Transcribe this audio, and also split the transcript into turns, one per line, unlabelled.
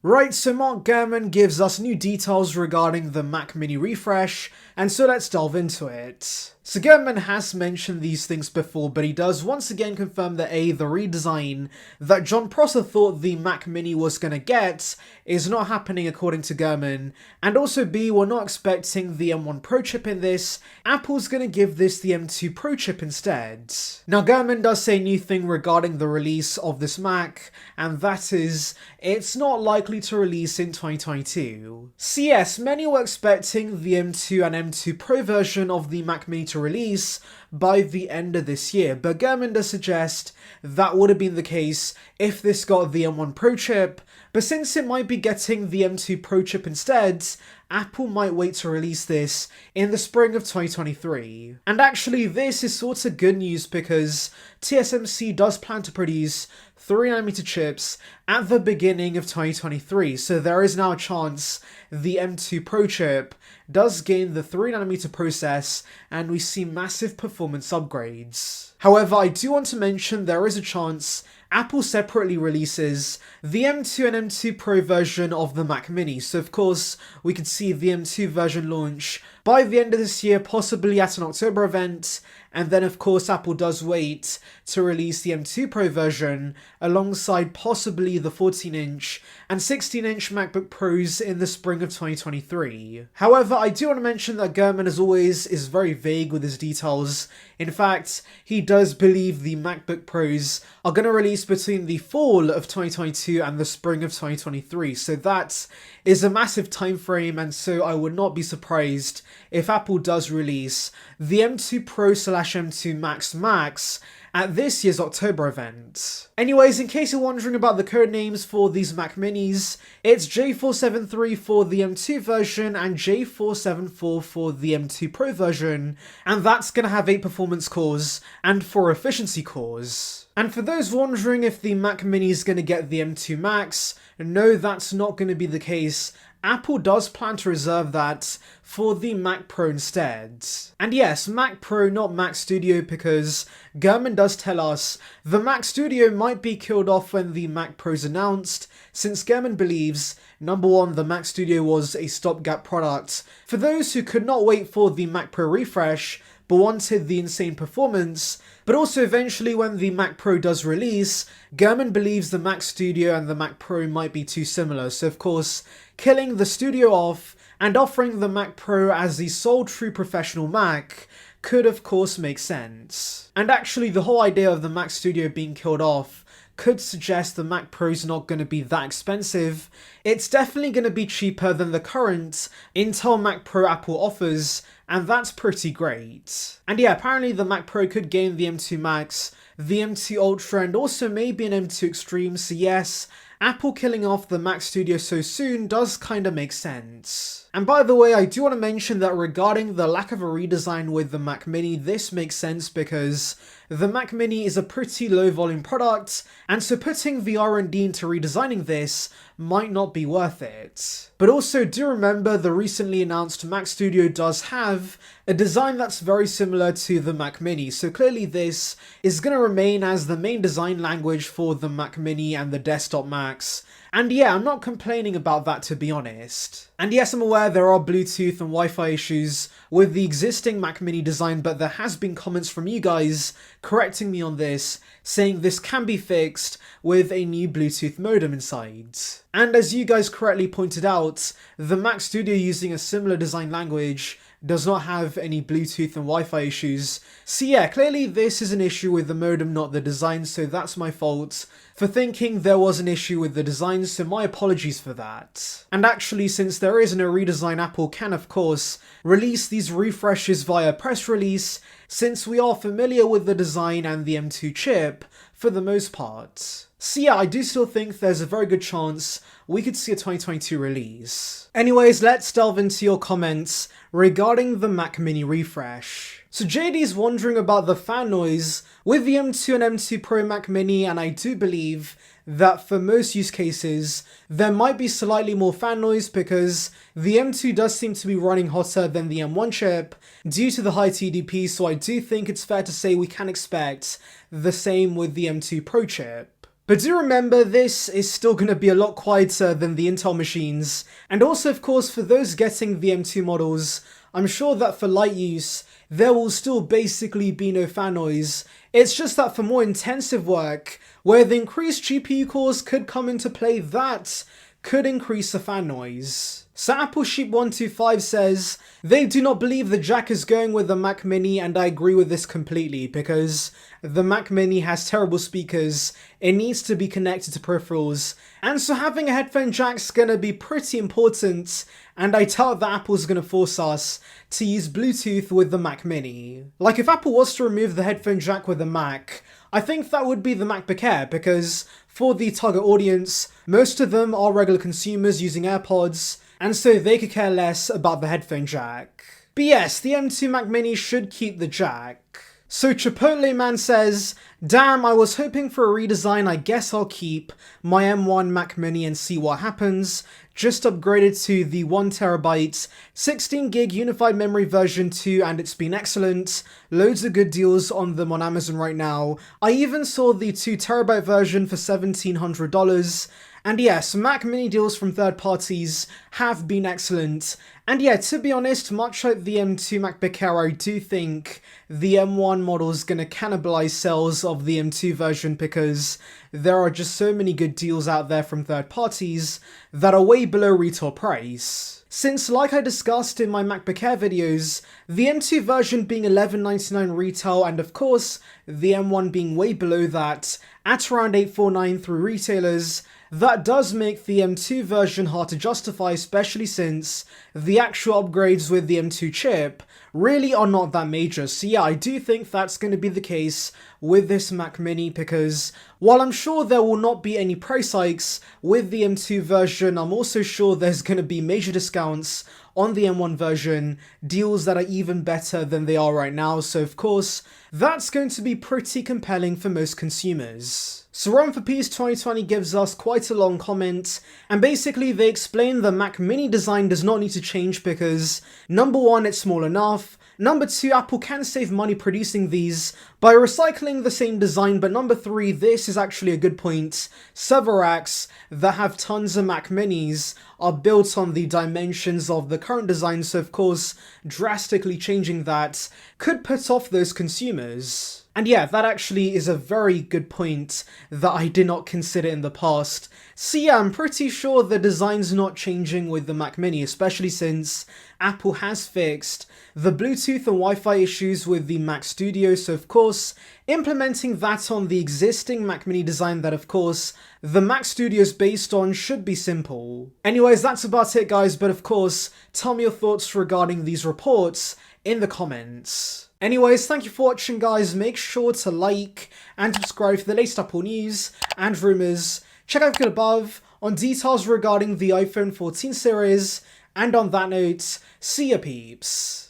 Right, so Mark Gurman gives us new details regarding the Mac Mini refresh, and so let's delve into it. So Gurman has mentioned these things before, but he does once again confirm that A, the redesign that John Prosser thought the Mac Mini was gonna get is not happening according to Gurman, and also B, we're not expecting the M1 Pro chip in this, Apple's gonna give this the M2 Pro chip instead. Now Gurman does say a new thing regarding the release of this Mac, and that is, it's not likely to release in 2022. So yes, many were expecting the M2 and M2 Pro version of the Mac Mini to release by the end of this year, but Gurman does suggest that would have been the case if this got the M1 Pro chip, but since it might be getting the M2 Pro chip instead, Apple might wait to release this in the spring of 2023. And actually this is sort of good news because TSMC does plan to produce 3nm chips at the beginning of 2023, so there is now a chance the M2 Pro chip does gain the 3nm process and we see massive performance upgrades. However, I do want to mention there is a chance Apple separately releases the M2 and M2 Pro version of the Mac Mini, so of course we could see the M2 version launch by the end of this year, possibly at an October event, and then of course Apple does wait to release the M2 Pro version alongside possibly the 14-inch and 16-inch MacBook Pros in the spring of 2023. However, I do want to mention that Gurman, as always, is very vague with his details. In fact, he does believe the MacBook Pros are going to release between the fall of 2022 and the spring of 2023, so that is a massive time frame, and so I would not be surprised if Apple does release the M2 Pro / M2 Max at this year's October event. Anyways, in case you're wondering about the code names for these Mac Minis, it's J473 for the M2 version and J474 for the M2 Pro version, and that's going to have 8 performance cores and 4 efficiency cores. And for those wondering if the Mac Mini is going to get the M2 Max, no, that's not going to be the case. Apple does plan to reserve that for the Mac Pro instead. And yes, Mac Pro, not Mac Studio, because Gurman does tell us the Mac Studio might be killed off when the Mac Pro's announced, since Gurman believes, number one, the Mac Studio was a stopgap product for those who could not wait for the Mac Pro refresh, but wanted the insane performance, but also eventually when the Mac Pro does release, Gurman believes the Mac Studio and the Mac Pro might be too similar, so of course, killing the Studio off and offering the Mac Pro as the sole true professional Mac could of course make sense. And actually the whole idea of the Mac Studio being killed off could suggest the Mac Pro's not going to be that expensive. It's definitely going to be cheaper than the current Intel Mac Pro Apple offers, and that's pretty great. And yeah, apparently the Mac Pro could gain the M2 Max, the M2 Ultra, and also maybe an M2 Extreme, so yes, Apple killing off the Mac Studio so soon does kinda make sense. And by the way, I do want to mention that regarding the lack of a redesign with the Mac Mini, this makes sense because the Mac Mini is a pretty low volume product, and so putting the R&D into redesigning this might not be worth it. But also do remember the recently announced Mac Studio does have a design that's very similar to the Mac Mini, so clearly this is going to remain as the main design language for the Mac Mini and the desktop Macs. And yeah, I'm not complaining about that, to be honest. And yes, I'm aware there are Bluetooth and Wi-Fi issues with the existing Mac Mini design, but there has been comments from you guys correcting me on this, saying this can be fixed with a new Bluetooth modem inside. And as you guys correctly pointed out, the Mac Studio using a similar design language does not have any Bluetooth and Wi-Fi issues. So yeah, clearly this is an issue with the modem, not the design, so that's my fault for thinking there was an issue with the design, so my apologies for that. And actually, since there isn't a redesign, Apple can of course release these refreshes via press release, since we are familiar with the design and the M2 chip for the most part. So yeah, I do still think there's a very good chance we could see a 2022 release. Anyways, let's delve into your comments regarding the Mac Mini refresh. So JD's wondering about the fan noise with the M2 and M2 Pro Mac Mini, and I do believe that for most use cases, there might be slightly more fan noise because the M2 does seem to be running hotter than the M1 chip due to the high TDP, so I do think it's fair to say we can expect the same with the M2 Pro chip. But do remember, this is still going to be a lot quieter than the Intel machines, and also of course for those getting the M2 models, I'm sure that for light use, there will still basically be no fan noise. It's just that for more intensive work, where the increased GPU cores could come into play, that could increase the fan noise. So Apple Sheep 125 says, they do not believe the jack is going with the Mac Mini, and I agree with this completely, because the Mac Mini has terrible speakers, it needs to be connected to peripherals, and so having a headphone jack's gonna be pretty important, and I doubt that Apple's gonna force us to use Bluetooth with the Mac Mini. Like, if Apple was to remove the headphone jack with the Mac, I think that would be the MacBook Air, because for the target audience, most of them are regular consumers using AirPods, and so they could care less about the headphone jack. But yes, the M2 Mac Mini should keep the jack. So Chipotle Man says, damn, I was hoping for a redesign, I guess I'll keep my M1 Mac Mini and see what happens. Just upgraded to the 1TB, 16GB unified memory version 2 and it's been excellent. Loads of good deals on them on Amazon right now. I even saw the 2TB version for $1,700. And yes, Mac Mini deals from third parties have been excellent. And yeah, to be honest, much like the M2 MacBook Air, I do think the M1 model is going to cannibalize sales of the M2 version because there are just so many good deals out there from third parties that are way below retail price. Since, like I discussed in my MacBook Air videos, the M2 version being $11.99 retail and of course the M1 being way below that at around $849 through retailers, that does make the M2 version hard to justify, especially since the actual upgrades with the M2 chip really are not that major. So yeah, I do think that's going to be the case with this Mac Mini because while I'm sure there will not be any price hikes with the M2 version, I'm also sure there's going to be major discounts on the M1 version, deals that are even better than they are right now, so of course, that's going to be pretty compelling for most consumers. So Run for Peace 2020 gives us quite a long comment, and basically they explain the Mac Mini design does not need to change because, number one, it's small enough, number two, Apple can save money producing these by recycling the same design, but number three, this is actually a good point, server racks that have tons of Mac Minis are built on the dimensions of the current design, so of course, drastically changing that could put off those consumers. And yeah, that actually is a very good point that I did not consider in the past. So yeah, I'm pretty sure the design's not changing with the Mac Mini, especially since Apple has fixed the Bluetooth and Wi-Fi issues with the Mac Studio, so of course, implementing that on the existing Mac Mini design that of course, the Mac Studio is based on should be simple. Anyways, that's about it guys, but of course, tell me your thoughts regarding these reports in the comments. Anyways, thank you for watching guys, make sure to like and subscribe for the latest Apple news and rumours. Check out the link above on details regarding the iPhone 14 series, and on that note, see ya peeps.